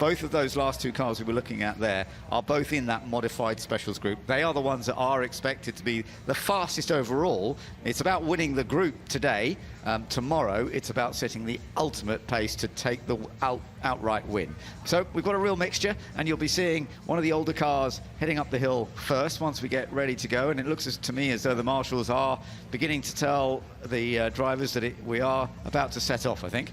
both of those last two cars we were looking at there are both in that modified specials group. They are the ones that are expected to be the fastest overall. It's about winning the group today. Tomorrow, it's about setting the ultimate pace to take the outright win. So we've got a real mixture, and you'll be seeing one of the older cars heading up the hill first once we get ready to go. And it looks to me as though the marshals are beginning to tell the drivers that we are about to set off, I think.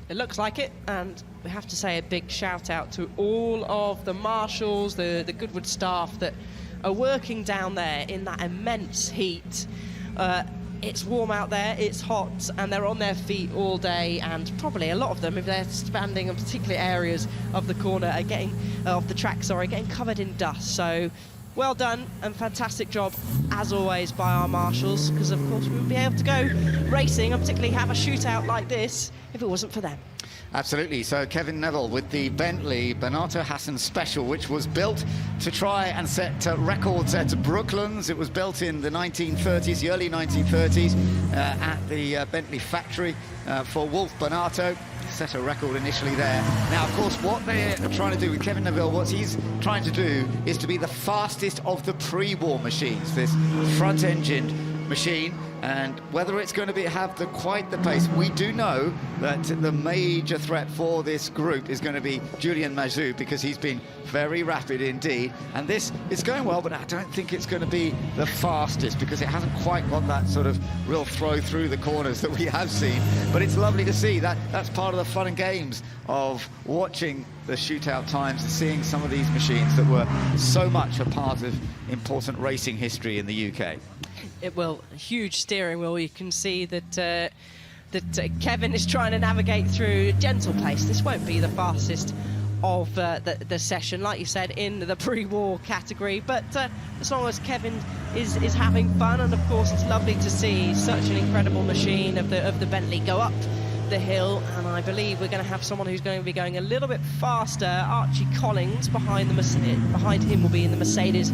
It looks like it, and we have to say a big shout out to all of the marshals, the Goodwood staff that are working down there in that immense heat. It's warm out there, it's hot, and they're on their feet all day, and probably a lot of them, if they're standing in particular areas of the corner, are getting, of the track, sorry, getting covered in dust. So well done and fantastic job, as always, by our marshals, because of course we wouldn't be able to go racing and particularly have a shootout like this if it wasn't for them. Absolutely. So Kevin Neville with the Bentley Bernardo Hassan Special, which was built to try and set records at Brooklands. It was built in the 1930s, the early 1930s, at the Bentley factory for Wolf Bernardo. Set a record initially there. Now, of course, what they're trying to do with Kevin Neville, what he's trying to do is to be the fastest of the pre-war machines, this front-engined machine. And whether it's going to have quite the pace, we do know that the major threat for this group is going to be Julian Mazou, because he's been very rapid indeed. And this is going well, but I don't think it's going to be the fastest, because it hasn't quite got that sort of real throw through the corners that we have seen. But it's lovely to see that. That's part of the fun and games of watching the shootout times and seeing some of these machines that were so much a part of important racing history in the UK. It will, a huge steering wheel. You can see that Kevin is trying to navigate through a gentle pace. This won't be the fastest of the session, like you said, in the pre-war category, but as long as Kevin is having fun, and of course it's lovely to see such an incredible machine of the Bentley go up the hill. And I believe we're going to have someone who's going to be going a little bit faster. Archie Collins behind him will be in the Mercedes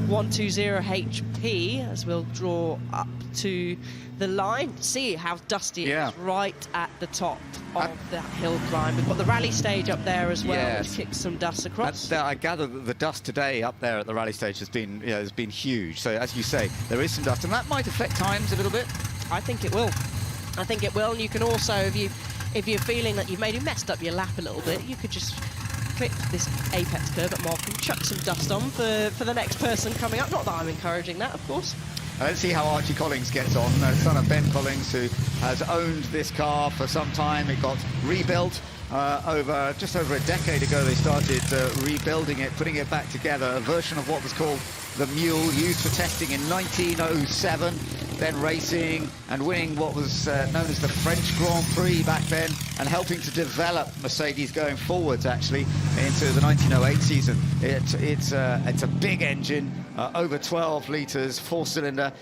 120 HP, as we'll draw up to the line. See how dusty it is right at the top of the hill climb. We've got the rally stage up there as well, which kicks some dust across. I gather that the dust today up there at the rally stage has been huge. So as you say, there is some dust, and that might affect times a little bit. I think it will. I think it will. And you can also, if you're feeling that you've maybe messed up your lap a little bit, you could just clip this apex curve at Mark and chuck some dust on for the next person coming up. Not that I'm encouraging that, of course. Let's see how Archie Collins gets on, son of Ben Collins, who has owned this car for some time. It got rebuilt just over a decade ago. They started rebuilding it, putting it back together, a version of what was called the Mule, used for testing in 1907, then racing and winning what was known as the French Grand Prix back then, and helping to develop Mercedes going forwards, actually, into the 1908 season. It's a big engine, over 12 litres, four-cylinder,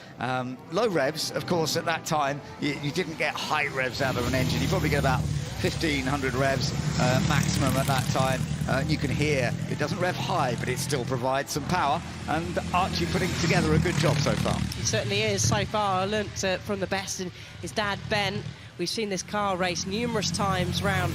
low revs, of course. At that time, you didn't get high revs out of an engine. You probably get about 1,500 revs maximum at that time. You can hear it doesn't rev high, but it still provides some power. And Archie putting together a good job so far. He certainly is so far. I learnt from the best, and his dad Ben. We've seen this car race numerous times round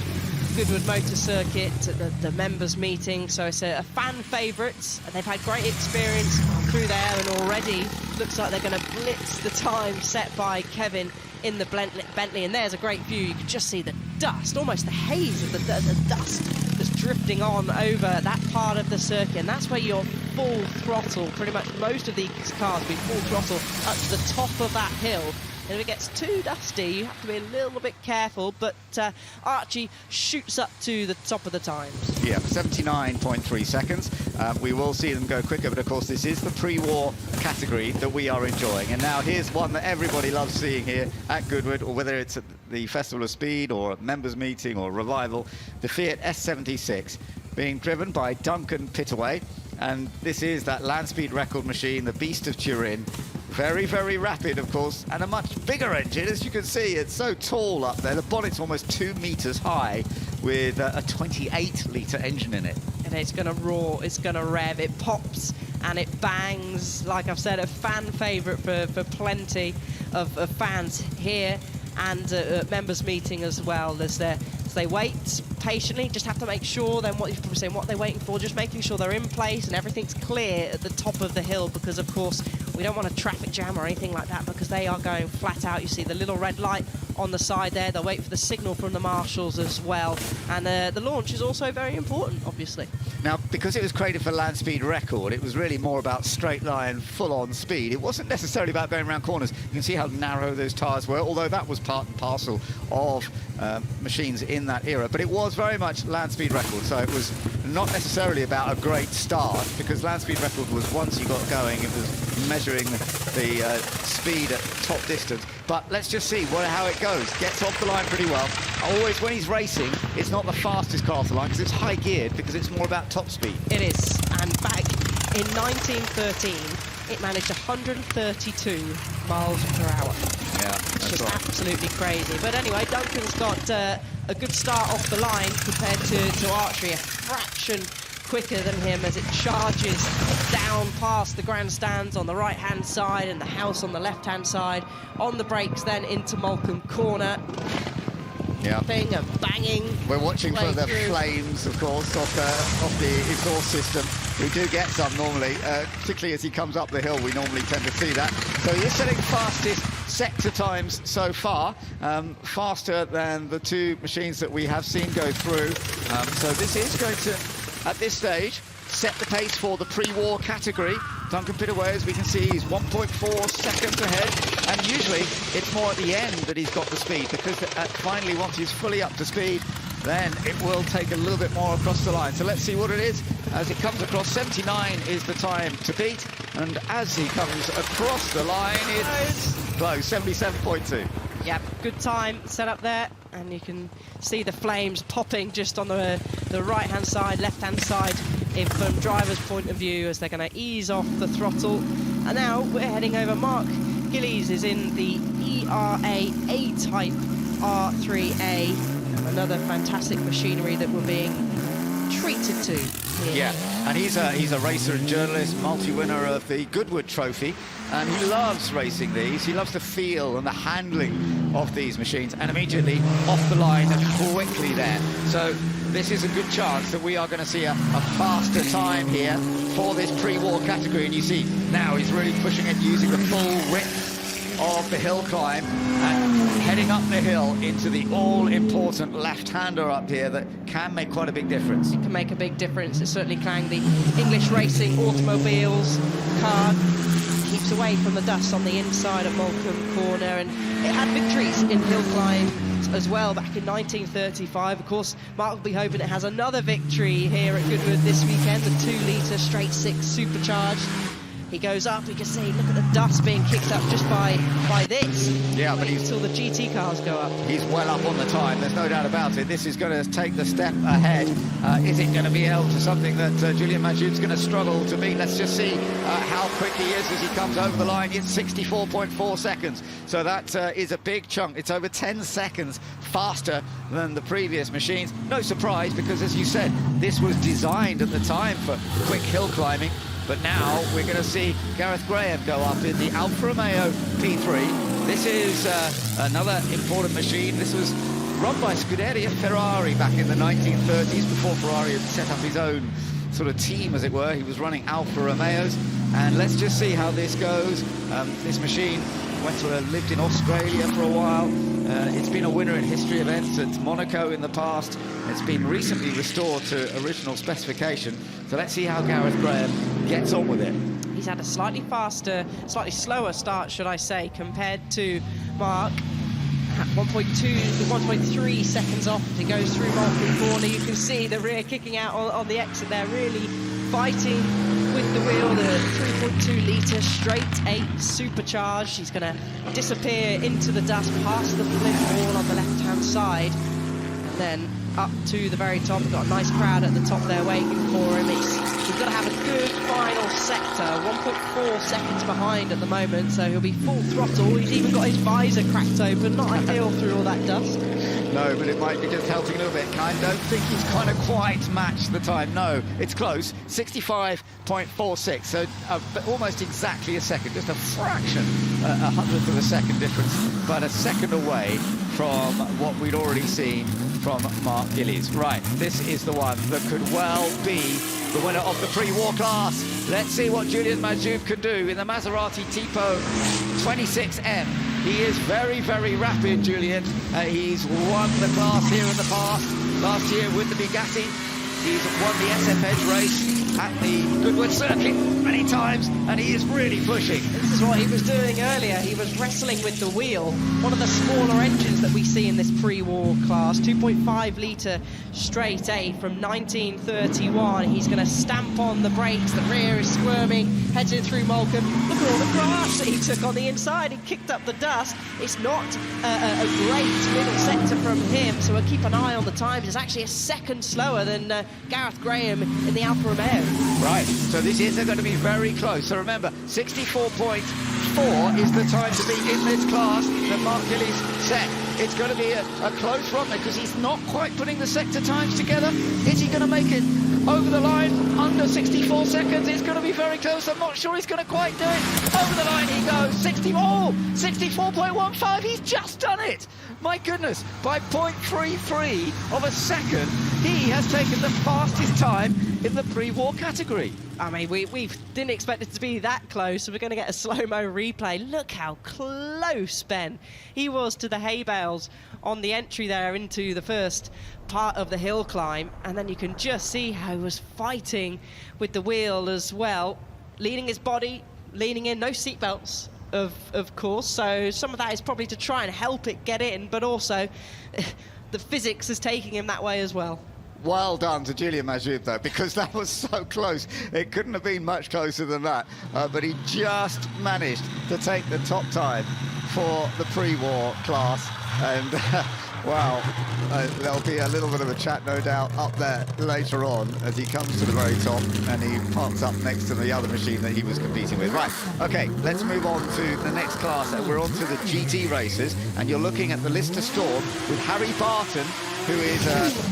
Goodwood Motor Circuit at the members meeting, so it's a fan favourite. They've had great experience through there, and already looks like they're going to blitz the time set by Kevin in the Bentley. And there's a great view. You can just see the dust, almost the haze of the dust that's drifting on over that part of the circuit, and that's where you're full throttle. Pretty much most of these cars will be full throttle up to the top of that hill. And if it gets too dusty, you have to be a little bit careful, but Archie shoots up to the top of the times. Yeah, 79.3 seconds. We will see them go quicker, but of course this is the pre-war category that we are enjoying. And now here's one that everybody loves seeing here at Goodwood, or whether it's at the Festival of Speed or a members meeting or revival, the Fiat S76 being driven by Duncan Pittaway. And this is that land speed record machine, the Beast of Turin. Very, very rapid, of course, and a much bigger engine. As you can see, it's so tall up there. The bonnet's almost 2 meters high with a 28-litre engine in it. And it's going to roar, it's going to rev, it pops and it bangs. Like I've said, a fan favourite for plenty of fans here, and at members meeting as well. There's So they wait patiently, just have to make sure then what you're probably saying, what they're waiting for, just making sure they're in place and everything's clear at the top of the hill, because of course we don't want a traffic jam or anything like that, because they are going flat out. You see the little red light on the side there. They'll wait for the signal from the marshals as well. And the launch is also very important, obviously. Now, because it was created for land speed record, it was really more about straight line, full-on speed. It wasn't necessarily about going around corners. You can see how narrow those tyres were, although that was part and parcel of machines in that era. But it was very much land speed record, so it was not necessarily about a great start, because land speed record was once you got going, it was measuring the speed at top distance. But let's just see how it goes. Gets off the line pretty well. Always, when he's racing, it's not the fastest car off the line, because it's high geared, because it's more about top speed. It is, and back in 1913, it managed 132 miles per hour. Yeah, it's just absolutely crazy. But anyway, Duncan's got a good start off the line compared to Archery, a fraction quicker than him as it charges down past the grandstands on the right-hand side and the house on the left-hand side. On the brakes then into Moulcombe Corner. Yeah. And banging. We're watching for the flames, of course, off the exhaust system. We do get some normally, particularly as he comes up the hill. We normally tend to see that. So he is setting fastest sector times so far, faster than the two machines that we have seen go through. So this is going to, at this stage, set the pace for the pre-war category. Duncan Pittaway, as we can see, he's 1.4 seconds ahead, and usually it's more at the end that he's got the speed, because finally, once he's fully up to speed, then it will take a little bit more across the line. So let's see what it is as it comes across. 79 is the time to beat, and as he comes across the line, it's close, 77.2. Yep, good time set up there, and you can see the flames popping just on the right-hand side, left-hand side, from driver's point of view, as they're going to ease off the throttle. And now we're heading over. Mark Gillies is in the ERA A-Type R3A, another fantastic machinery that we're being treated to here. Yeah, and he's a racer and journalist, multi-winner of the Goodwood Trophy, and he loves racing these. He loves the feel and the handling of these machines, and immediately off the line and quickly there. So this is a good chance that we are going to see a faster time here for this pre-war category. And you see now he's really pushing it, using the full width of the hill climb and heading up the hill into the all-important left-hander up here that can make quite a big difference. It can make a big difference. It certainly can. The English Racing Automobiles car keeps away from the dust on the inside of Moulcombe Corner, and it had victories in Hillclimb as well back in 1935. Of course, Mark will be hoping it has another victory here at Goodwood this weekend, the 2-litre straight six supercharged. He goes up, you can see, look at the dust being kicked up just by this. Yeah, but he's until the GT cars go up. He's well up on the time, there's no doubt about it. This is going to take the step ahead. Is it going to be held to something that Julian Majude's going to struggle to beat? Let's just see how quick he is as he comes over the line. It's 64.4 seconds. So that is a big chunk. It's over 10 seconds faster than the previous machines. No surprise, because as you said, this was designed at the time for quick hill climbing. But now we're going to see Gareth Graham go up in the Alfa Romeo P3. This is another important machine. This was run by Scuderia Ferrari back in the 1930s, before Ferrari had set up his own sort of team, as it were. He was running Alfa Romeos. And let's just see how this goes. This machine lived in Australia for a while. It's been a winner in history events at Monaco in the past. It's been recently restored to original specification. So let's see how Gareth Graham gets on with it. He's had a slightly slower start, should I say, compared to Mark. 1.3 seconds off as he goes through Moulcombe Corner. You can see the rear kicking out on the exit there, really fighting with the wheel. The 3.2-litre straight 8 supercharged. He's going to disappear into the dust past the flint wall on the left-hand side, and then up to the very top. We've got a nice crowd at the top there waiting for him. He's got to have a good final sector. 1.4 seconds behind at the moment, so he'll be full throttle. He's even got his visor cracked open. Not ideal through all that dust. No, but it might be just helping a little bit. I don't think he's kind of quite matched the time. No, it's close. 65.46, so almost exactly a second. Just a fraction, a hundredth of a second difference, but a second away from what we'd already seen from Mark Gillies. Right, this is the one that could well be the winner of the pre-war class. Let's see what Julian Majoub can do in the Maserati Tipo 26M. He is very, very rapid, Julian. He's won the class here in the past. Last year with the Bugatti, he's won the SF Edge race at the Goodwood circuit many times, and he is really pushing. This is what he was doing earlier. He was wrestling with the wheel. One of the smaller engines that we see in this pre-war class, 2.5 litre straight A from 1931. He's going to stamp on the brakes. The rear is squirming, heading through Moulton. Look at all the grass that he took on the inside. He kicked up the dust. It's not a great middle sector from him, so we'll keep an eye on the times. It's actually a second slower than Gareth Graham in the Alfa Romeo. Right, so this is going to be very close. So remember, 64.4 is the time to be in this class that Mark Gillies set. It's going to be a close run because he's not quite putting the sector times together. Is he going to make it over the line under 64 seconds? It's going to be very close. I'm not sure he's going to quite do it. Over the line he goes. 64.15. He's just done it. My goodness, by 0.33 of a second, he has taken the fastest time in the pre-war category. I mean, we didn't expect it to be that close, so we're going to get a slow-mo replay. Look how close, Ben, he was to the hay bales on the entry there into the first part of the hill climb, and then you can just see how he was fighting with the wheel as well, leaning his body, leaning in, no seatbelts, of course, so some of that is probably to try and help it get in, but also the physics is taking him that way as well. Well done to Julian Majoub, though, because that was so close. It couldn't have been much closer than that, but he just managed to take the top time for the pre-war class, and wow, there'll be a little bit of a chat, no doubt, up there later on as he comes to the very top and he parks up next to the other machine that he was competing with. Right, okay, let's move on to the next class. We're on to the GT races, and you're looking at the Lister Storm with Harry Barton, who is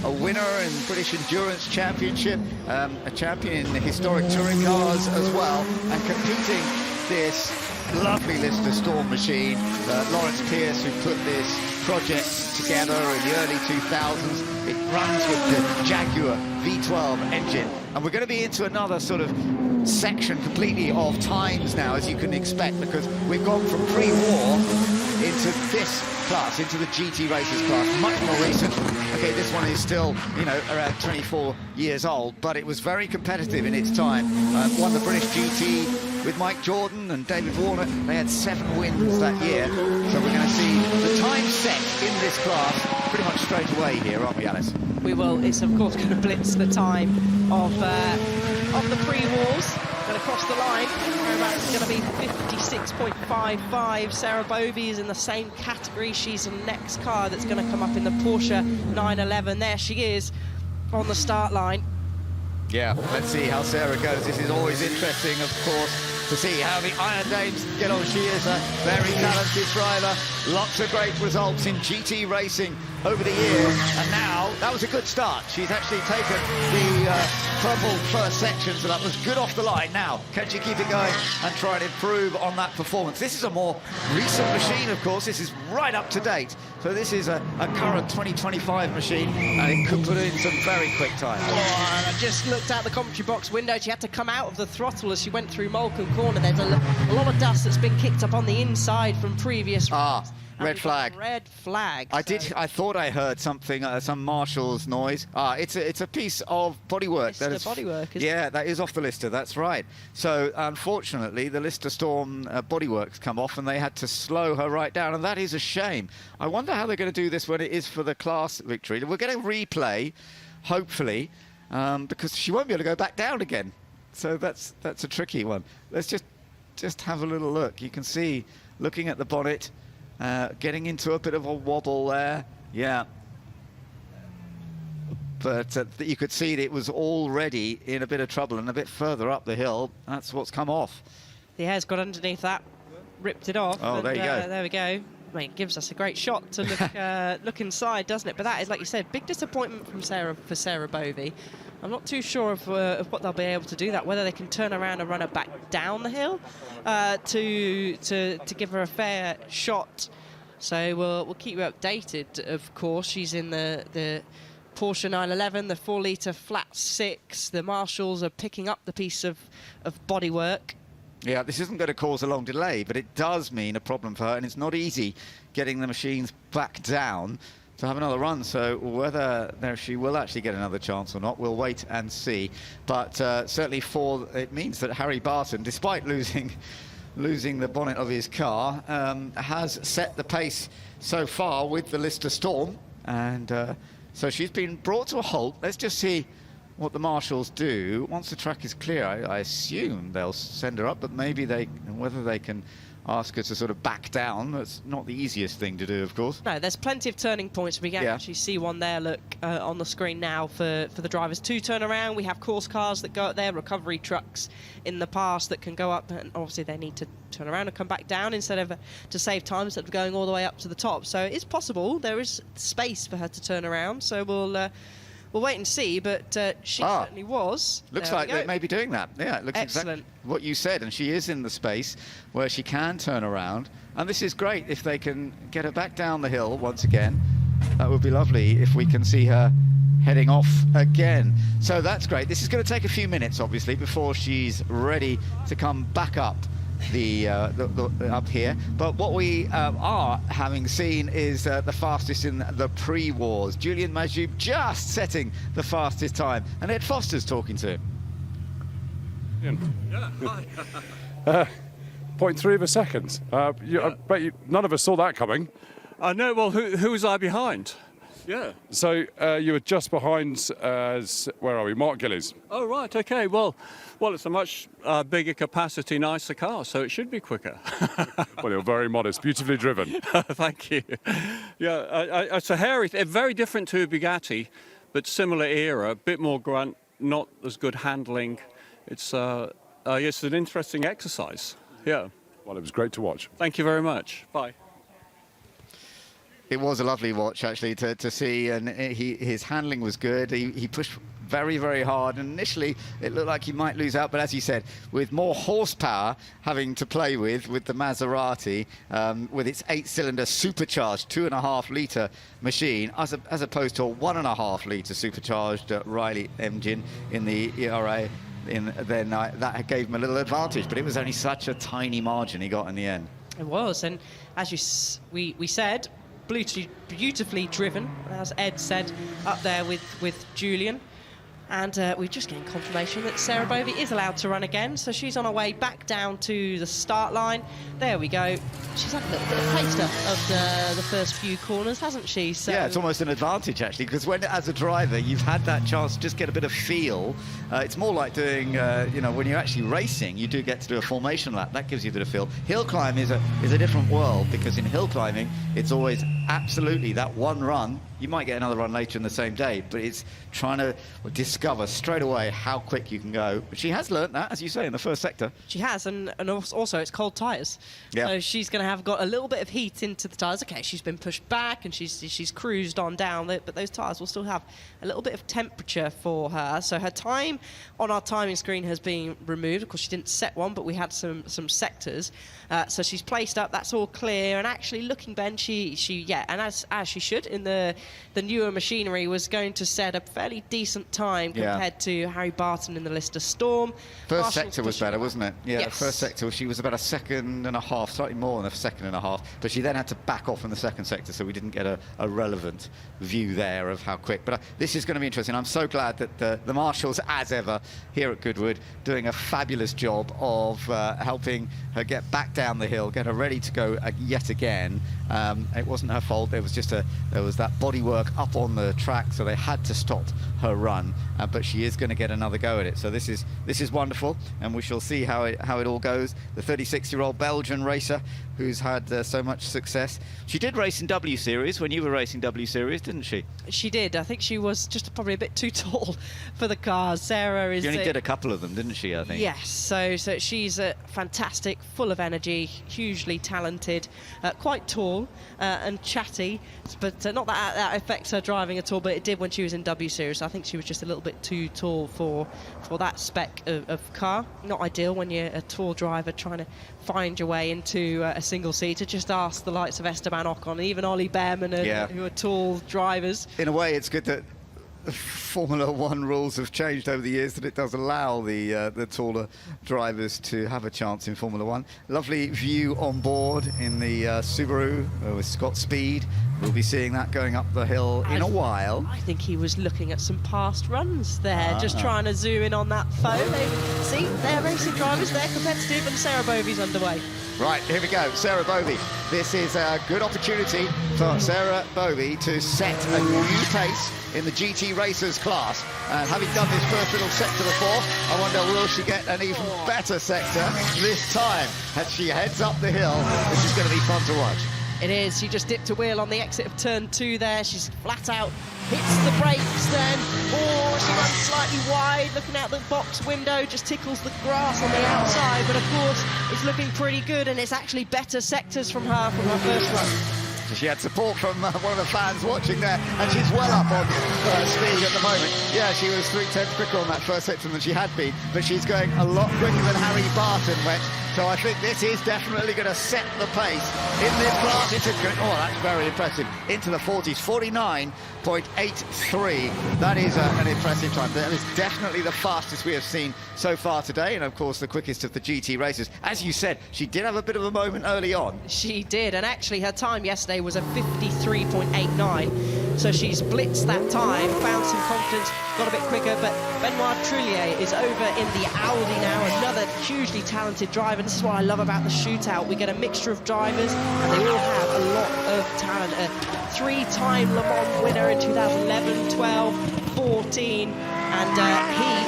a winner in British Endurance Championship, a champion in historic touring cars as well, and competing this lovely Lister Storm machine. Lawrence Pierce, who put this project together in the early 2000s. It runs with the Jaguar V12 engine, and we're going to be into another sort of section completely of times now, as you can expect, because we've gone from pre-war into this class, into the GT races class, much more recent. Okay, this one is still, you know, around 24 years old, but it was very competitive in its time. Won the British GT with Mike Jordan and David Warner. They had 7 wins that year, so we're going to see the time set in this class pretty much straight away here, aren't we, Alice? We will. It's of course going to blitz the time of the pre-wars. Going to cross the line. It's going to be 56.55. Sarah Bovey is in the same category. She's the next car that's going to come up in the Porsche 911. There she is on the start line. Yeah, let's see how Sarah goes. This is always interesting, of course, to see how the Iron Dames get on. She is a very talented driver. Lots of great results in GT racing over the years, and now that was a good start. She's actually taken the purple first section, so that was good off the line. Now, can she keep it going and try and improve on that performance? This is a more recent machine, of course. This is right up to date. So this is a current 2025 machine, and it could put in some very quick times. Oh, and I just looked out the commentary box window. She had to come out of the throttle as she went through Moulton Corner. There's a lot of dust that's been kicked up on the inside from previous runs. Red flag. Red flag. I thought I heard something, some marshal's noise. It's a piece of bodywork. It's the bodywork, isn't it? Yeah, that is off the Lister. That's right. So unfortunately, the Lister Storm bodywork's come off, and they had to slow her right down, and that is a shame. I wonder how they're going to do this when it is for the class victory. We're going to replay, hopefully, because she won't be able to go back down again. So that's a tricky one. Let's just have a little look. You can see, looking at the bonnet. Getting into a bit of a wobble there, yeah. But you could see that it was already in a bit of trouble, and a bit further up the hill, that's what's come off. The hair's got underneath that, ripped it off. Oh, and, there you go. There we go. I mean, it gives us a great shot to look, look inside, doesn't it? But that is, like you said, big disappointment from Sarah Bovey. I'm not too sure of what they'll be able to do that, whether they can turn around and run her back down the hill to give her a fair shot So we'll keep you updated, of course. She's in the Porsche 911, the 4-litre flat 6. The marshals are picking up the piece of bodywork. Yeah, this isn't going to cause a long delay, but it does mean a problem for her, and it's not easy getting the machines back down to have another run. So whether she will actually get another chance or not, we'll wait and see. But certainly it means that Harry Barton, despite losing the bonnet of his car, has set the pace so far with the Lister Storm, and so she's been brought to a halt. Let's just see what the marshals do. Once the track is clear, I assume they'll send her up, but maybe whether they can ask her to sort of back down. That's not the easiest thing to do, of course. No, there's plenty of turning points. We can actually see one there, look, on the screen now for the drivers to turn around. We have course cars that go up there, recovery trucks in the past that can go up, and obviously they need to turn around and come back down to save time instead of going all the way up to the top. So it's possible. There is space for her to turn around, so we'll wait and see, but she certainly was. Looks like they may be doing that. Yeah, it looks excellent. Exactly what you said, and she is in the space where she can turn around. And this is great if they can get her back down the hill once again. That would be lovely if we can see her heading off again. So that's great. This is going to take a few minutes, obviously, before she's ready to come back up up here. But what we are having seen is the fastest in the pre-wars. Julian Majoub just setting the fastest time, and Ed Foster's talking to him. Yeah, hi. 0.3 of a second. I bet none of us saw that coming. I know. Well, who was I behind? Yeah. So you were just behind, where are we? Mark Gillies. Oh, right. Okay. Well, it's a much bigger capacity, nicer car, so it should be quicker. Well, you're very modest, beautifully driven. Thank you. Yeah, it's very different to a Bugatti, but similar era, a bit more grunt, not as good handling. It's an interesting exercise. Yeah. Well, it was great to watch. Thank you very much. Bye. It was a lovely watch, actually, to see, and his handling was good. He pushed very, very hard, and initially it looked like he might lose out, but as you said, with more horsepower having to play with the Maserati, with its 8-cylinder supercharged 2.5-litre machine, as opposed to a 1.5-litre supercharged Riley engine in the ERA, then that gave him a little advantage, but it was only such a tiny margin he got in the end. It was, and as we said, beautifully driven, as Ed said, up there with Julian. And we're just getting confirmation that Sarah Bovey is allowed to run again, so she's on her way back down to the start line. There we go. She's had a little bit of taste of the first few corners, hasn't she? So yeah, it's almost an advantage, actually, because as a driver, you've had that chance to just get a bit of feel. It's more like doing, when you're actually racing, you do get to do a formation lap. That gives you a bit of feel. Hill climb is a different world, because in hill climbing, it's always absolutely that one run. You might get another run later in the same day, but it's trying to discover straight away how quick you can go. But she has learnt that, as you say, in the first sector. She has, and also it's cold tyres. Yeah. So she's going to have got a little bit of heat into the tyres. Okay, she's been pushed back and she's cruised on down, but those tyres will still have a little bit of temperature for her. So her time on our timing screen has been removed. Of course, she didn't set one, but we had some sectors. So she's placed up. That's all clear. And actually, looking, Ben, and as she should in the newer machinery, was going to set a fairly decent time compared to Harry Barton in the Lister Storm. First sector was better, wasn't it? Yeah, yes. The first sector, she was about a second and a half, slightly more than a second and a half, but she then had to back off in the second sector, so we didn't get a relevant view there of how quick. But this is going to be interesting. I'm so glad that the marshals, as ever, here at Goodwood, doing a fabulous job of helping her get back down the hill, get her ready to go yet again. It wasn't her fault. There was that bodywork up on the track, so they had to stop her run. But she is going to get another go at it. So this is wonderful, and we shall see how it all goes. The 36-year-old Belgian racer who's had so much success. She did race in W Series when you were racing W Series, didn't she? She did. I think she was just probably a bit too tall for the cars. Sarah is. She only did a couple of them, didn't she? I think. Yes. So she's fantastic, full of energy, hugely talented, quite tall, and chatty, but not that affects her driving at all, but it did when she was in W Series. I think she was just a little bit too tall for that spec of car. Not ideal when you're a tall driver trying to find your way into a single seater. Just ask the likes of Esteban Ocon, even Ollie Behrman, who are tall drivers. In a way, it's good that Formula One rules have changed over the years, that it does allow the taller drivers to have a chance in Formula One. Lovely view on board in the Subaru with Scott Speed. We'll be seeing that going up the hill in a while. I think he was looking at some past runs there, just trying to zoom in on that phone. See, they're racing drivers, they're competitive, and Sarah Bovey's underway. Right, here we go, Sarah Bovey. This is a good opportunity for Sarah Bovey to set a new pace in the GT Racers class. And having done this first little sector before, I wonder, will she get an even better sector this time? As she heads up the hill, this is going to be fun to watch. It is. She just dipped a wheel on the exit of turn 2 there. She's flat out, hits the brakes then. Oh, she runs slightly wide, looking out the box window, just tickles the grass on the outside. But of course, it's looking pretty good, and it's actually better sectors from her first run. She had support from one of the fans watching there, and she's well up on speed at the moment. Yeah, she was 3/10 quicker on that first sector than she had been, but she's going a lot quicker than Harry Barton went. So I think this is definitely going to set the pace in this class. That's very impressive. Into the 40s, 49.83. That is an impressive time. That is definitely the fastest we have seen so far today, and of course the quickest of the GT races. As you said, she did have a bit of a moment early on. She did, and actually her time yesterday was a 53.89. So she's blitzed that time, found some confidence, got a bit quicker, but Benoit Trullier is over in the Audi now, another hugely talented driver. This is what I love about the shootout. We get a mixture of drivers, and they all have a lot of talent. A 3-time Le Mans winner in 2011, 12, 14, and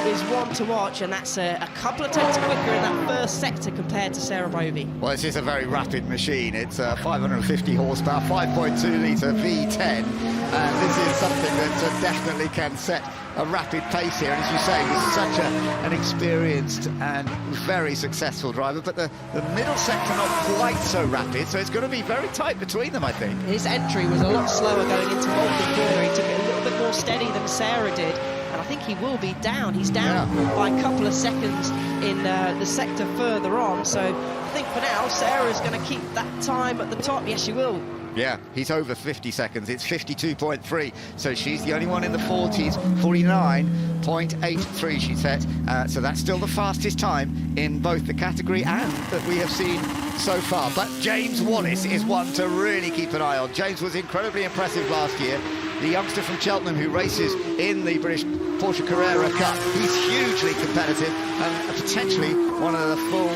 he is one to watch, and that's a couple of tenths quicker in that first sector compared to Sarah Bovey. Well, this is a very rapid machine. It's 550 horsepower, 5.2-litre V10, and this is something that definitely can set a rapid pace here. And as you say, he's such an experienced and very successful driver, but the middle sector not quite so rapid, so it's going to be very tight between them, I think. His entry was a lot slower going into Malcolm Corner. He took it a little bit more steady than Sarah did, and I think he will be down. He's down by a couple of seconds in the sector further on, so I think for now Sarah's going to keep that time at the top. Yes, she will. Yeah, he's over 50 seconds. It's 52.3, so she's the only one in the 40s. 49.83 she set, so that's still the fastest time in both the category and that we have seen so far. But James Wallace is one to really keep an eye on. James was incredibly impressive last year. The youngster from Cheltenham who races in the British Porsche Carrera Cup. He's hugely competitive and potentially one of the full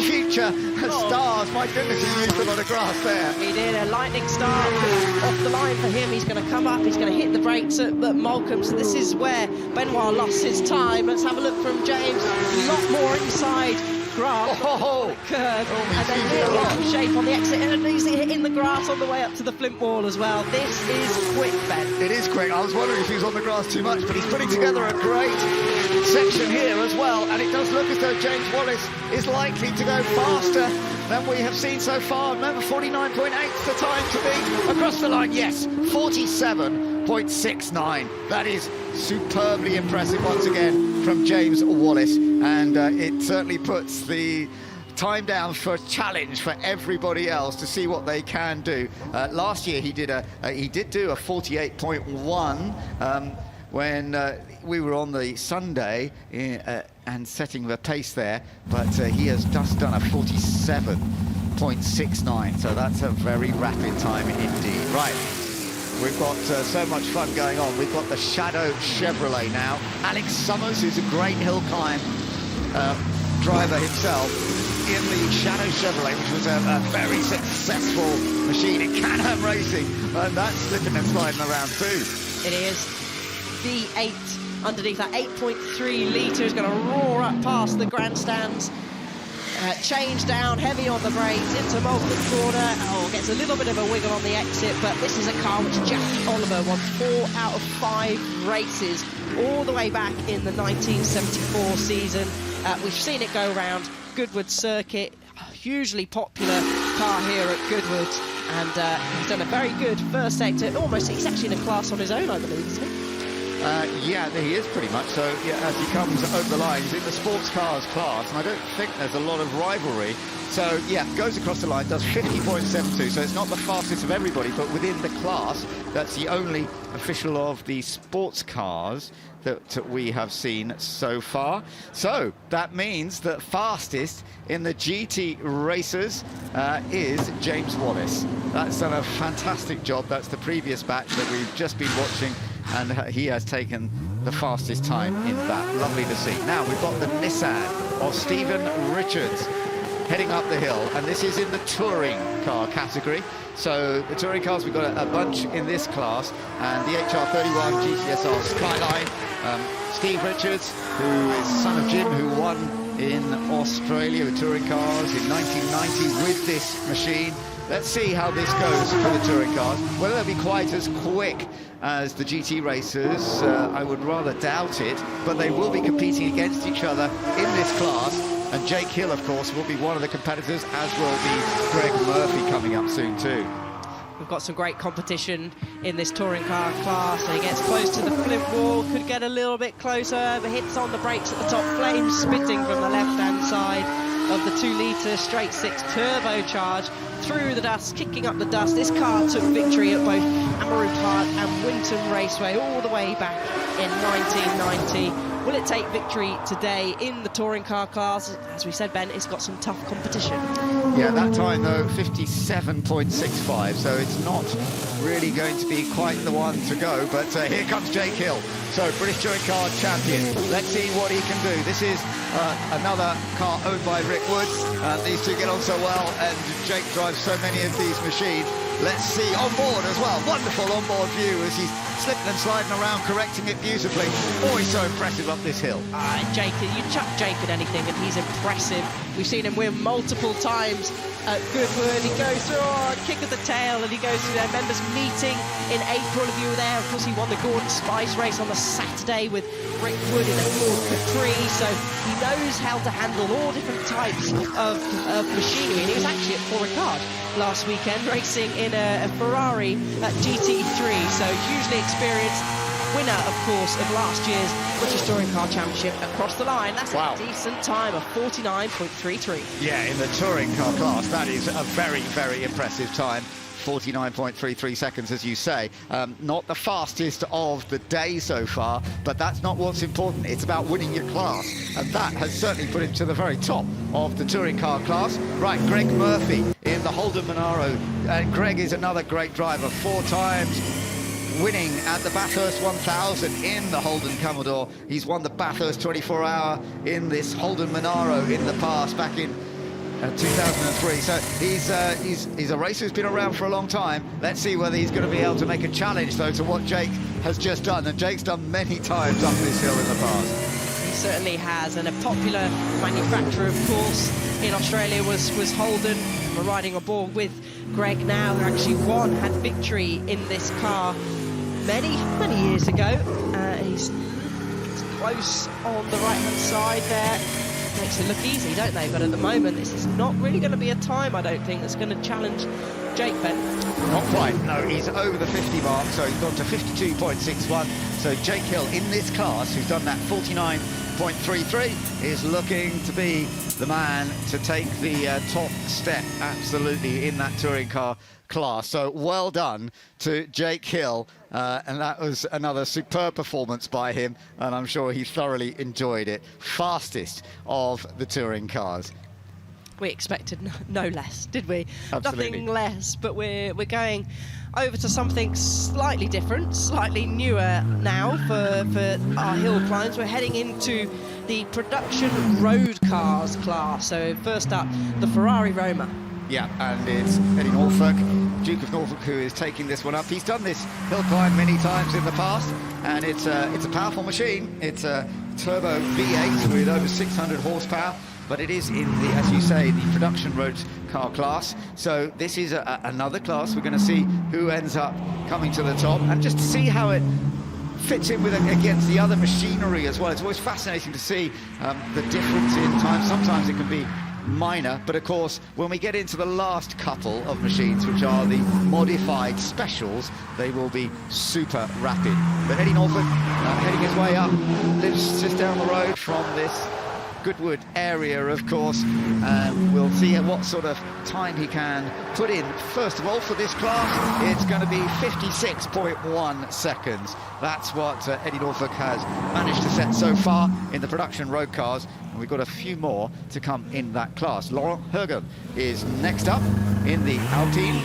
future stars. My goodness, he used a lot of grass there. He did a lightning start off the line for him. He's going to come up, he's going to hit the brakes at Malcolm. So this is where Benoit lost his time. Let's have a look from James. A lot more inside grass curve, and then nearly out of shape on the exit, and he's hitting the grass on the way up to the Flint Wall as well. This is quick, Ben. It is quick. I was wondering if he was on the grass too much, but he's putting together a great section here as well, and it does look as though James Wallace is likely to go faster than we have seen so far. Remember, 49.8 is the time to be across the line. Yes, 47.69. That is superbly impressive once again from James Wallace, and it certainly puts the time down for a challenge for everybody else to see what they can do. Last year he did do a 48.1 when we were on the Sunday and setting the pace there, but he has just done a 47.69, so that's a very rapid time indeed. Right. We've got so much fun going on. We've got the Shadow Chevrolet now. Alex Summers, who's a great Hillclimb driver himself, in the Shadow Chevrolet, which was a very successful machine in Can-Am racing. And that's slipping and sliding around too. It is. V8 underneath that 8.3 litre is going to roar up past the grandstands. Change down, heavy on the brakes, into Malcolm Corner. Oh, gets a little bit of a wiggle on the exit, but this is a car which Jackie Oliver won 4 out of 5 races all the way back in the 1974 season. We've seen it go around Goodwood circuit, a hugely popular car here at Goodwood. And he's done a very good first sector. He's actually in a class on his own, I believe, isn't he? Yeah, he is pretty much. So yeah, as he comes over the line, he's in the sports cars class, and I don't think there's a lot of rivalry. So yeah, goes across the line, does 50.72. So it's not the fastest of everybody, but within the class, that's the only official of the sports cars that we have seen so far. So that means that fastest in the GT races is James Wallace. That's done a fantastic job. That's the previous batch that we've just been watching, and he has taken the fastest time in that. Lovely to see. Now we've got the Nissan of Stephen Richards heading up the hill, and this is in the touring car category. So the touring cars, we've got a bunch in this class, and the HR31 GTSR Skyline. Steve Richards, who is son of Jim, who won in Australia with touring cars in 1990 with this machine. Let's see how this goes for the touring cars. Whether they'll be quite as quick as the GT racers, I would rather doubt it, but they will be competing against each other in this class. And Jake Hill, of course, will be one of the competitors, as will be Greg Murphy coming up soon too. We've got some great competition in this touring car class. So he gets close to the flip wall, could get a little bit closer, but hits on the brakes at the top, flames spitting from the left-hand side of the 2-litre straight six turbocharged through the dust, kicking up the dust. This car took victory at both Amaru Park and Winton Raceway all the way back in 1990. Will it take victory today in the touring car class? As we said, Ben, it's got some tough competition. Yeah, that time though, 57.65, so it's not really going to be quite the one to go, but here comes Jake Hill. So British Touring Car champion. Let's see what he can do. This is another car owned by Rick Wood. These two get on so well, and Jake drives so many of these machines. Let's see on board as well. Wonderful onboard view as he's slipping and sliding around, correcting it beautifully. Oh, he's so impressive up this hill. Jake, you chuck Jake at anything and he's impressive. We've seen him win multiple times at Goodwood. He goes through a kick of the tail, and he goes through their members meeting in April, if you were there. Of course, he won the Gordon Spice race on the Saturday with Rick Wood in a Ford Capri, so he knows how to handle all different types of machinery. And he was actually at Paul Ricard last weekend racing in a Ferrari at GT3, so hugely experienced. Winner, of course, of last year's British Touring Car Championship across the line. That's a decent time of 49.33. Yeah, in the touring car class, that is a very, very impressive time. 49.33 seconds, as you say. Not the fastest of the day so far, but that's not what's important. It's about winning your class, and that has certainly put him to the very top of the touring car class. Right, Greg Murphy in the Holden Monaro. Greg is another great driver, 4 times winning at the Bathurst 1000 in the Holden Commodore. He's won the Bathurst 24-hour in this Holden Monaro in the past, back in 2003. So he's a racer who's been around for a long time. Let's see whether he's going to be able to make a challenge, though, to what Jake has just done. And Jake's done many times up this hill in the past. He certainly has, and a popular manufacturer, of course, in Australia was Holden. We're riding aboard with Greg now, who actually had victory in this car many years ago. He's close on the right-hand side there. Makes it look easy, don't they? But at the moment, this is not really going to be a time, I don't think, that's going to challenge Jake, Ben. Not quite, no. He's over the 50 mark, so he's gone to 52.61. So Jake Hill in this class, who's done that 49.33, is looking to be the man to take the top step, absolutely, in that touring car class. So well done to Jake Hill, and that was another superb performance by him, and I'm sure he thoroughly enjoyed it. Fastest of the touring cars. We expected no less, did we? Absolutely. Nothing less, but we're going over to something slightly different, slightly newer now for our hill climbs. We're heading into the production road cars class. So first up, the Ferrari Roma. Yeah, and it's Eddie Norfolk, Duke of Norfolk, who is taking this one up. He's done this hill climb many times in the past, and it's a powerful machine. It's a turbo V8 with over 600 horsepower, but it is in the, as you say, the production road car class. So this is another class. We're going to see who ends up coming to the top, and just to see how it fits in with against the other machinery as well. It's always fascinating to see the difference in time. Sometimes it can be minor, but of course, when we get into the last couple of machines, which are the modified specials, they will be super rapid. But Eddie Norfolk, heading his way up, lives just down the road from this Goodwood area, of course, and we'll see what sort of time he can put in. First of all, for this class, it's going to be 56.1 seconds. That's what Eddie Norfolk has managed to set so far in the production road cars, and we've got a few more to come in that class. Laurent Hergen is next up in the Alpine.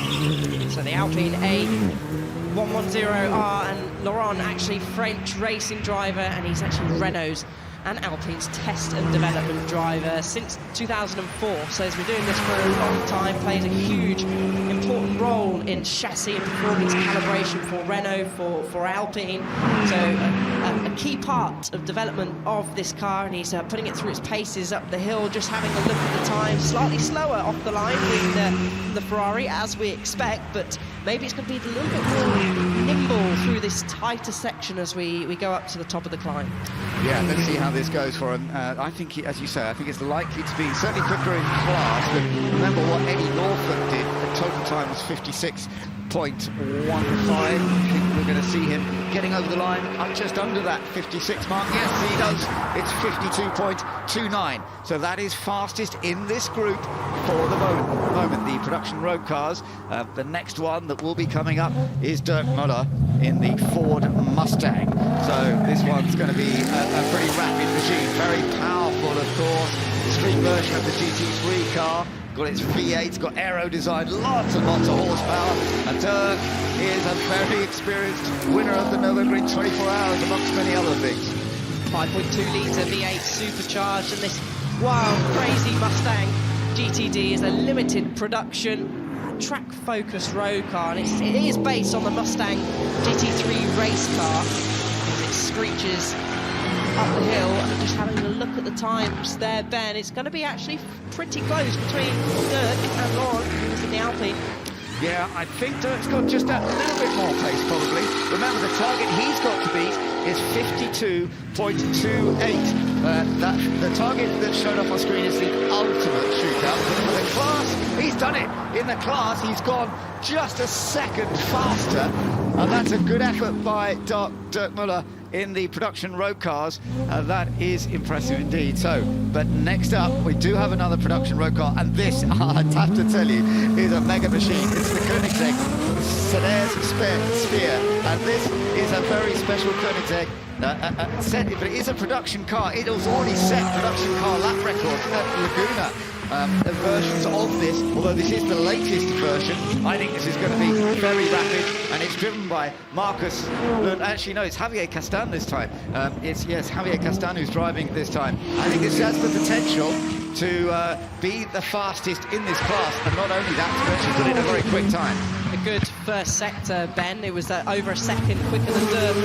So the Alpine A110R, and Laurent, actually French racing driver, and he's actually Renault's and Alpine's test and development driver since 2004. So he's been doing this for a long time, plays a huge, important role in chassis and performance calibration for Renault, for Alpine. So a key part of development of this car, and he's putting it through its paces up the hill, just having a look at the time, slightly slower off the line with the Ferrari, as we expect, but maybe it's going to be a little bit more nimble through this tighter section as we go up to the top of the climb. Yeah, let's see how this goes for him. I think, as you say, I think it's likely to be certainly quicker in class, but remember what Eddie Norfolk did. The total time was 56.15. I think we're going to see him getting over the line just under that 56 mark. Yes, he does. It's 52.29. So that is fastest in this group for the moment. The production road cars. The next one that will be coming up is Dirk Muller in the Ford Mustang. So this one's going to be a pretty rapid machine. Very powerful, of course. The street version of the GT3 car. Got its V8, got aero design, lots and lots of horsepower. And Dirk is a very experienced winner of the Nürburgring 24 Hours, amongst many other things. 5.2-litre V8 supercharged, and this wild, crazy Mustang GTD is a limited production, track-focused road car, and it is based on the Mustang GT3 race car. It screeches up the hill, and just having a look at the times there, Ben, it's going to be actually pretty close between Dirk and Laurent, who's in the Alpine. Yeah, I think Dirk's got just that little bit more pace, probably. Remember, the target he's got to beat is 52.28. The target that's shown up on screen is the ultimate shootout. For the class, he's done it. In the class, he's gone just a second faster, and that's a good effort by Dirk Muller in the production road cars. That is impressive indeed. So, but next up, we do have another production road car, and this, I'd have to tell you, is a mega machine. It's the Koenigsegg Ceres Spear, and this is a very special Koenigsegg. But it is a production car. It has already set production car lap records at Laguna. Versions of this, although this is the latest version. I think this is going to be very rapid, and it's driven by Marcus. Actually, no, it's Javier Castan this time. It's Javier Castan who's driving this time. I think this has the potential to be the fastest in this class, and not only that, to actually do it in a very quick time. A good first sector, Ben. It was over a second quicker than Dirk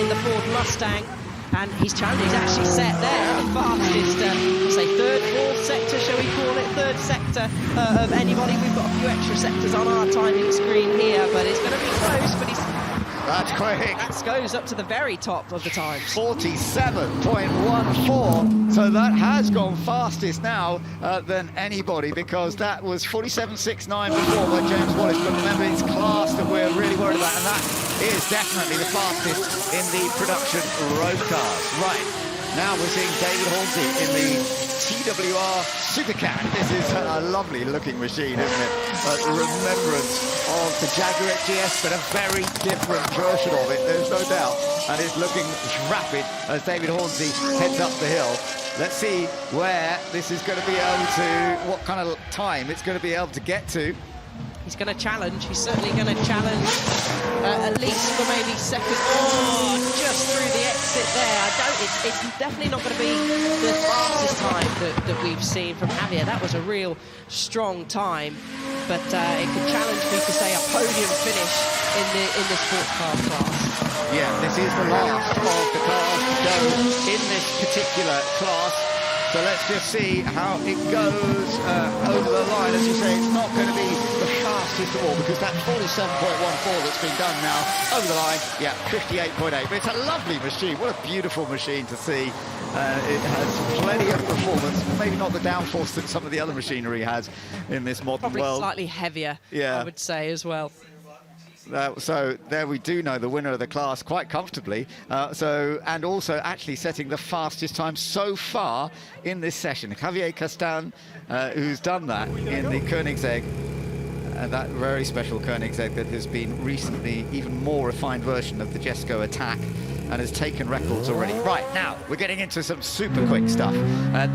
in the Ford Mustang. And he's challenged, he's actually set there the fastest, say third, fourth sector, shall we call it, third sector of anybody. We've got a few extra sectors on our timing screen here, but it's going to be close, but he's... That's quick. That goes up to the very top of the times. 47.14. So that has gone fastest now than anybody, because that was 47.69 before by James Wallace. But remember, it's class that we're really worried about, and that is definitely the fastest in the production road cars. Right, now we're seeing David Hornsey in the TWR Supercat. This is a lovely looking machine, isn't it? A remembrance of the Jaguar XGS, but a very different version of it, there's no doubt. And it's looking rapid as David Hornsey heads up the hill. Let's see where this is going to be able to, what kind of time it's going to be able to get to. He's going to challenge. He's certainly going to challenge at least for maybe second. Oh, just through the exit there. It's definitely not going to be the fastest time that we've seen from Javier. That was a real strong time, but it could challenge me to say a podium finish in the sports car class. Yeah, this is the last of the cars to go in this particular class. So let's just see how it goes over the line. As you say, it's not going to be the fastest of all, because that 47.14 that's been done now over the line, yeah, 58.8. But it's a lovely machine. What a beautiful machine to see. It has plenty of performance, maybe not the downforce that some of the other machinery has in this modern Probably world. slightly heavier, Yeah. I would say, as well. So there we do know the winner of the class quite comfortably. And also actually setting the fastest time so far in this session. Javier Castan, who's done that in the Koenigsegg, that very special Koenigsegg that has been recently even more refined version of the Jesco Attack, and has taken records already. Right, now we're getting into some super quick stuff.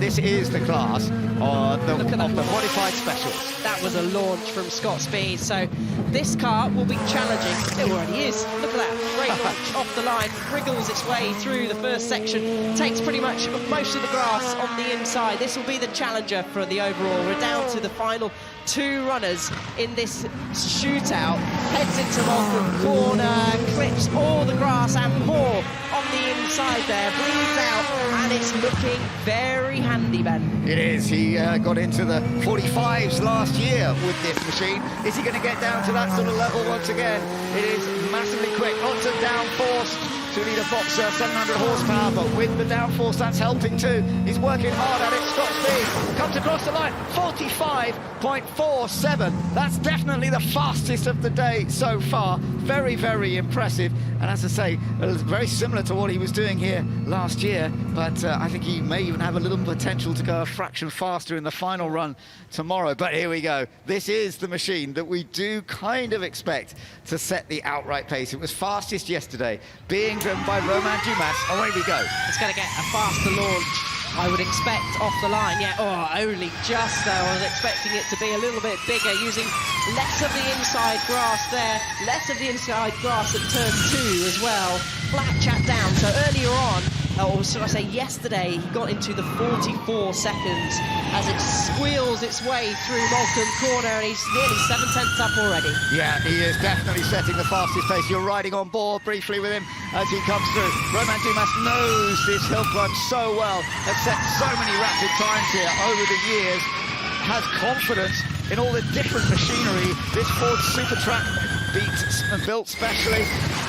This is the class of the modified specials. That was a launch from Scott Speed, so this car will be challenging. It already is. Look at that, great launch off the line, wriggles its way through the first section, takes pretty much most of the grass on the inside. This will be the challenger for the overall. We're down to the final 2 runners in this shootout. Heads into Malcolm corner, clips all the grass and more on the inside there, bleeds out, and it's looking very handy, Ben. It is. He got into the 45s last year with this machine. Is he going to get down to that sort of level once again? It is massively quick, lots of downforce. 2-litre boxer, 700 horsepower, but with the downforce, that's helping too. He's working hard at it. Scott Speed comes across the line, 45.47. That's definitely the fastest of the day so far. Very, very impressive. And as I say, very similar to what he was doing here last year, but I think he may even have a little potential to go a fraction faster in the final run tomorrow. But here we go. This is the machine that we do kind of expect to set the outright pace. It was fastest yesterday, being driven by Romain Dumas. Away we go. It's going to get a faster launch, I would expect, off the line. Yeah, only just though. I was expecting it to be a little bit bigger, using less of the inside grass there, less of the inside grass at turn 2 as well. Flat chat down. So earlier on, or should I say yesterday, he got into the 44 seconds as it squeals its way through Malcolm corner, and he's nearly 7/10 up already. Yeah, he is definitely setting the fastest pace. You're riding on board briefly with him as he comes through. Romain Dumas knows this hill climb so well, has set so many rapid times here over the years, has confidence in all the different machinery this Ford Supertruck built specially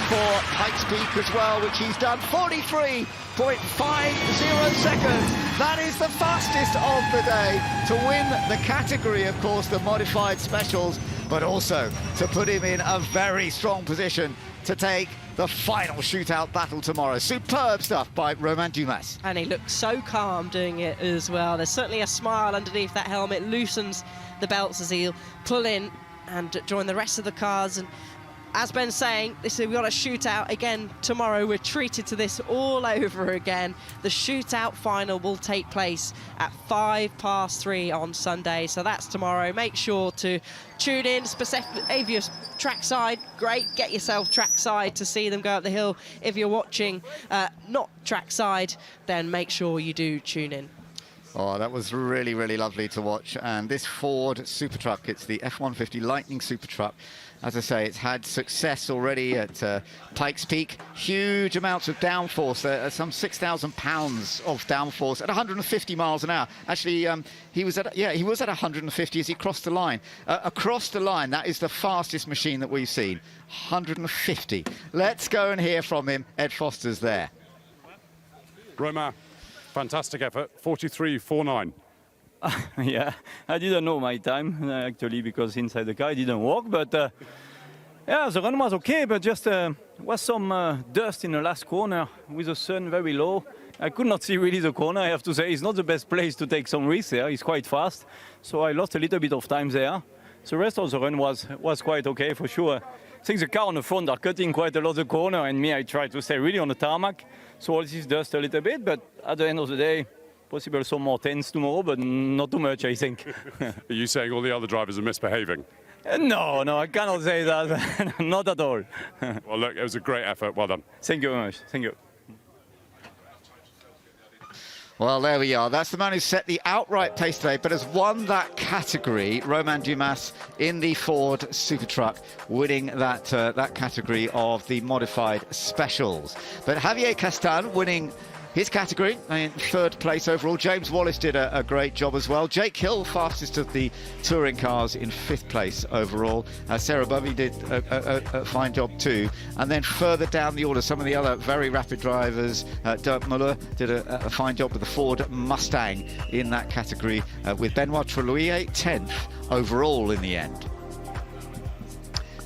for Pikes Peak as well, which he's done 43.50 seconds. That is the fastest of the day to win the category, of course, the modified specials, but also to put him in a very strong position to take the final shootout battle tomorrow. Superb stuff by Romain Dumas. And he looks so calm doing it as well. There's certainly a smile underneath that helmet, loosens the belts as he'll pull in and join the rest of the cars. And as Ben's saying, we've got a shootout again tomorrow. We're treated to this all over again. The shootout final will take place at 3:05 on Sunday, so that's tomorrow. Make sure to tune in. If you're trackside, great, get yourself trackside to see them go up the hill. If you're watching not trackside, then make sure you do tune in. Oh, that was really, really lovely to watch. And this Ford Supertruck, it's the F-150 Lightning Supertruck. As I say, it's had success already at Pikes Peak. Huge amounts of downforce, some 6,000 pounds of downforce at 150 miles an hour. Actually, he was at 150 as he crossed the line. Across the line, that is the fastest machine that we've seen. 150. Let's go and hear from him. Ed Foster's there. Romain, fantastic effort, 43.49. Yeah, I didn't know my time, actually, because inside the car it didn't work. But yeah, the run was okay, but just was some dust in the last corner with the sun very low. I could not see really the corner, I have to say. It's not the best place to take some risks there. It's quite fast. So I lost a little bit of time there. The rest of the run was quite okay, for sure. I think the car on the front are cutting quite a lot of the corner, and me, I try to stay really on the tarmac. So all this dust a little bit, but at the end of the day, possible some more tens tomorrow, but not too much, I think. Are you saying all the other drivers are misbehaving? No, I cannot say that. Not at all. Well, look, it was a great effort. Well done. Thank you very much. Thank you. Well, there we are. That's the man who set the outright pace today, but has won that category. Romain Dumas in the Ford Supertruck, winning that category of the modified specials. But Javier Castan winning his category in third place overall. James Wallace did a great job as well. Jake Hill, fastest of the touring cars, in fifth place overall. Sarah Bovey did a fine job too. And then further down the order, some of the other very rapid drivers. Dirk Muller did a fine job with the Ford Mustang in that category, with Benoit Trellouillet 10th overall in the end.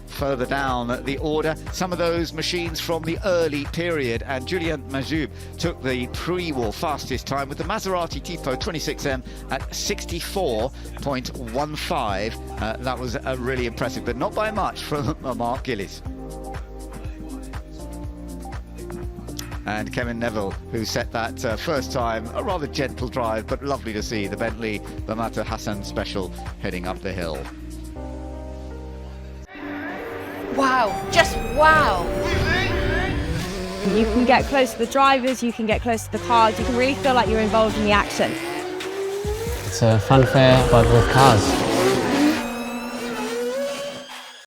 Further down the order, some of those machines from the early period, and Julien Majoub took the pre-war fastest time with the Maserati Tipo 26M at 64.15. That was really impressive, but not by much from Mark Gillis. And Kevin Neville, who set that first time, a rather gentle drive, but lovely to see the Bentley Bernardo Hassan Special heading up the hill. Wow, just wow. You can get close to the drivers, you can get close to the cars, you can really feel like you're involved in the action. It's a fun fair, but with cars.